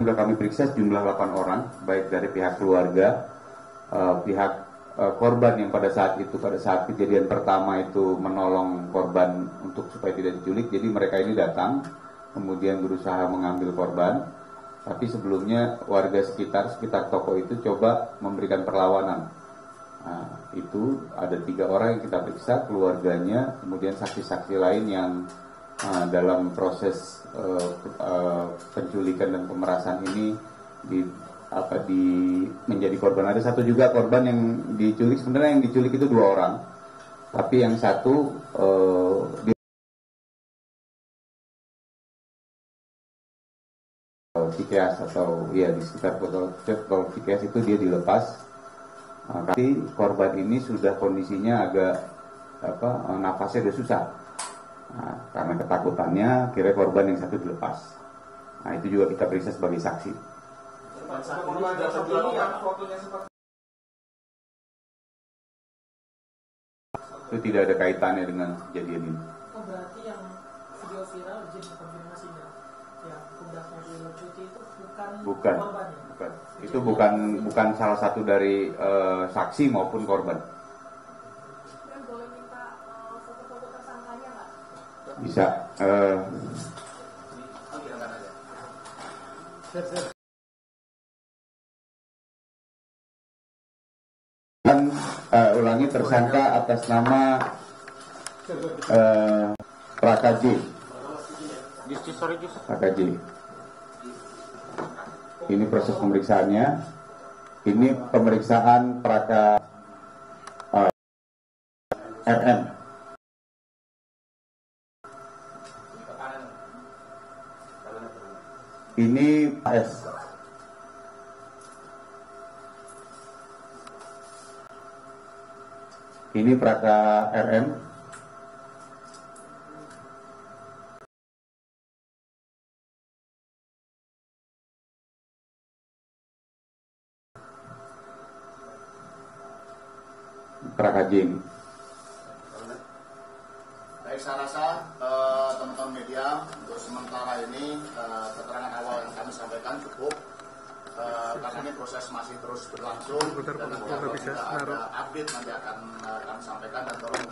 Sudah kami periksa jumlah 8 orang, baik dari pihak keluarga, pihak korban yang pada saat kejadian pertama itu menolong korban untuk supaya tidak diculik. Jadi mereka ini datang, kemudian berusaha mengambil korban. Tapi sebelumnya warga sekitar toko itu coba memberikan perlawanan. Nah, itu ada 3 orang yang kita periksa, keluarganya, kemudian saksi-saksi lain yang dalam proses penculikan dan pemerasan ini menjadi korban. Ada satu juga korban yang diculik. Sebenarnya yang diculik itu 2 orang, tapi yang satu di Cikeas atau ya di sekitar tol Cikeas itu dia dilepas. Tapi korban ini sudah kondisinya agak nafasnya sudah susah. Nah, karena ketakutannya kira korban yang satu dilepas. Nah, itu juga kita periksa sebagai saksi. Itu tidak ada kaitannya dengan kejadian ini. Oh, berarti yang video viral jadi konfirmasinya yang pundaknya dilucuti itu bukan korban ya? Bukan. Itu bukan salah satu dari saksi maupun korban. Boleh minta foto-foto tersangkanya nggak? Bisa. Ulangi, tersangka atas nama Praka J. Ini proses pemeriksaannya. Ini pemeriksaan Praka RM. Ini AS. Ini Praka RM. Praka J. Baik, saya rasa teman-teman media untuk sementara ini keterangan awal yang kami sampaikan cukup. Karena ini proses masih terus berlangsung dan nanti ada update nanti akan kami sampaikan dan tolong